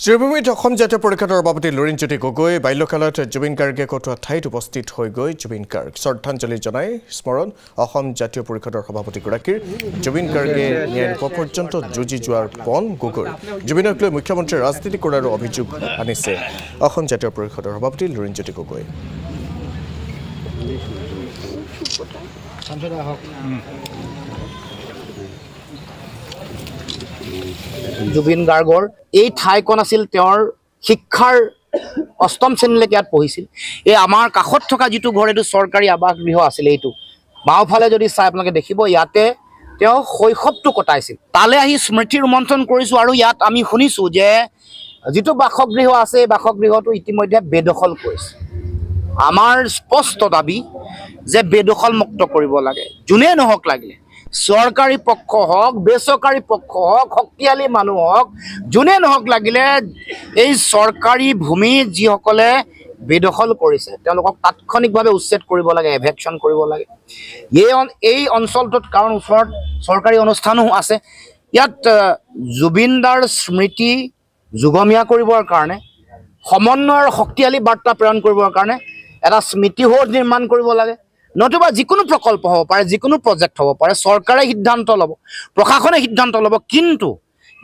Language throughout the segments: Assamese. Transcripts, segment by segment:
শ্ৰীভূমিত অসম জাতীয় পৰিষদৰ সভাপতি লুৰিণজ্যোতি গগৈ বাল্যকালত জুবিন গাৰ্গে কটোৱা ঠাইত উপস্থিত হৈ গৈ জুবিন গাৰ্গ শ্ৰদ্ধাঞ্জলি জনাই স্মৰণ অসম জাতীয় পৰিষদৰ সভাপতিগৰাকীৰ জুবিন গাৰ্গে ন্যায় নোপোৱা পৰ্যন্ত যুঁজি যোৱাৰ পণ গগৈ জুবিনক লৈ মুখ্যমন্ত্ৰীয়ে ৰাজনীতি কৰাৰ অভিযোগ আনিছে অসম জাতীয় পৰিষদৰ সভাপতি লুৰিণজ্যোতি গগৈ জুবিন গাৰ্গৰ এই ঠাইখন আছিল তেওঁৰ শিক্ষাৰ অষ্টম শ্ৰেণীলৈকে ইয়াত পঢ়িছিল এই আমাৰ কাষত থকা যিটো ঘৰ এইটো চৰকাৰী আৱাস গৃহ আছিল এইটো বাওঁফালে যদি চাই আপোনালোকে দেখিব ইয়াতে তেওঁ শৈশৱটো কটাইছিল তালে আহি স্মৃতি ৰোমন্থন কৰিছো আৰু ইয়াত আমি শুনিছো যে যিটো বাসগৃহ আছে বাসগৃহটো ইতিমধ্যে বেদখল কৰিছে আমাৰ স্পষ্ট দাবী যে বেদখল মুক্ত কৰিব লাগে যোনে নহওক লাগিলে চৰকাৰী পক্ষ হওক বেচৰকাৰী পক্ষ হওক শক্তিশালী মানুহ হওক যোনে নহওক লাগিলে এই চৰকাৰী ভূমি যিসকলে বেদখল কৰিছে তেওঁলোকক তাৎক্ষণিকভাৱে উচ্ছেদ কৰিব লাগে এভেকশ্যন কৰিব লাগে এই অঞ্চলটোত কাৰণ ওচৰত চৰকাৰী অনুষ্ঠানো আছে ইয়াত জুবিন দাৰ স্মৃতি যুগমীয়া কৰিবৰ কাৰণে সমন্বয়ৰ শক্তিশালী বাৰ্তা প্ৰেৰণ কৰিবৰ কাৰণে এটা স্মৃতি সৌধ নিৰ্মাণ কৰিব লাগে নতুবা যিকোনো প্ৰকল্প হ'ব পাৰে যিকোনো প্ৰজেক্ট হ'ব পাৰে চৰকাৰে সিদ্ধান্ত ল'ব প্ৰশাসনে সিদ্ধান্ত ল'ব কিন্তু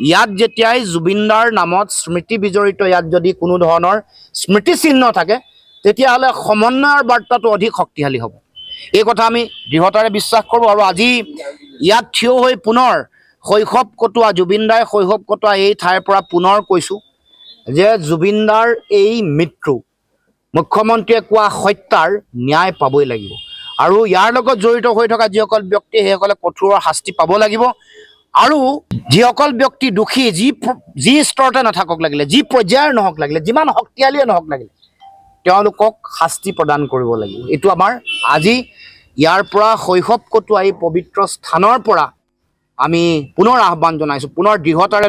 ইয়াত যেতিয়াই জুবিনদাৰ নামত স্মৃতি বিজড়িত ইয়াত যদি কোনো ধৰণৰ স্মৃতি চিহ্ন থাকে তেতিয়াহ'লে সমন্বয়ৰ বাৰ্তাটো অধিক শক্তিশালী হ'ব এই কথা আমি দৃঢ়তাৰে বিশ্বাস কৰোঁ আৰু আজি ইয়াত থিয় হৈ পুনৰ শৈশৱ কটোৱা জুবিনদাই শৈশৱ কটোৱা এই ঠাইৰ পৰা পুনৰ কৈছোঁ যে জুবিনদাৰ এই মৃত্যু মুখ্যমন্ত্ৰীয়ে কোৱা হত্যাৰ ন্যায় পাবই লাগিব আৰু ইয়াৰ লগত জড়িত হৈ থকা যিসকল ব্যক্তি সেইসকলে কঠোৰ শাস্তি পাব লাগিব আৰু যিসকল ব্যক্তি দোষী যি স্তৰতে নাথাকক লাগিলে যি পৰ্যায়ৰ নহওক লাগিলে যিমান শক্তিশালীয়ে নহওক লাগিলে তেওঁলোকক শাস্তি প্ৰদান কৰিব লাগিব এইটো আমাৰ আজি ইয়াৰ পৰা শৈশৱ কটোৱা এই পবিত্ৰ স্থানৰ পৰা আমি পুনৰ আহ্বান জনাইছোঁ পুনৰ দৃঢ়তাৰে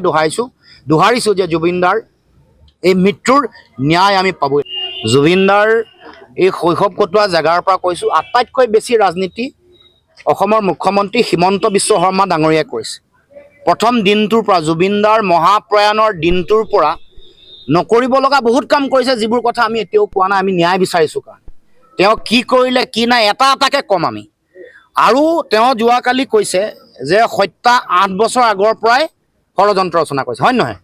দোহাৰিছোঁ যে জুবিনদাৰ এই মৃত্যুৰ ন্যায় আমি পাবই জুবিনদাৰ এই শৈশৱ কটোৱা জেগাৰ পৰা কৈছোঁ আটাইতকৈ বেছি ৰাজনীতি অসমৰ মুখ্যমন্ত্ৰী হিমন্ত বিশ্ব শৰ্মা ডাঙৰীয়াই কৰিছে প্ৰথম দিনটোৰ পৰা জুবিনদাৰ মহাপ্ৰয়াণৰ দিনটোৰ পৰা নকৰিব লগা বহুত কাম কৰিছে যিবোৰ কথা আমি এতিয়াও কোৱা নাই আমি ন্যায় বিচাৰিছোঁ কাৰণ তেওঁ কি কৰিলে কি নাই এটা এটাকৈ কম আমি আৰু তেওঁ যোৱাকালি কৈছে যে হত্যা 8 বছৰ আগৰ পৰাই ষড়যন্ত্ৰ ৰচনা কৰিছে হয় নহয়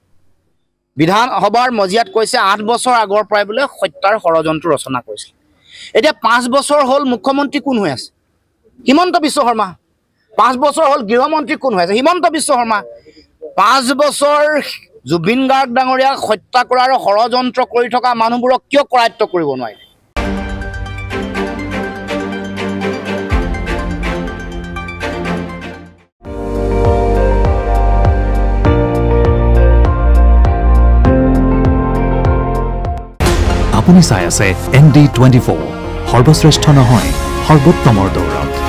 বিধানসভাৰ মজিয়াত কৈছে 8 বছৰ আগৰ পৰাই বোলে হত্যাৰ ষড়যন্ত্ৰ ৰচনা কৰিছিল এতিয়া 5 বছৰ হ'ল মুখ্যমন্ত্ৰী কোন হৈ আছে হিমন্ত বিশ্ব শৰ্মা 5 বছৰ হ'ল গৃহমন্ত্ৰী কোন হৈ আছে হিমন্ত বিশ্ব শৰ্মা 5 বছৰ জুবিন গাৰ্গ ডাঙৰীয়াক হত্যা কৰাৰ ষড়যন্ত্ৰ কৰি থকা মানুহবোৰক কিয় কৰায়ত্ব কৰিব নোৱাৰে আপুনি চাই আছে ND24 সৰ্বশ্ৰেষ্ঠ নহয় সৰ্বোত্তমৰ দৌৰত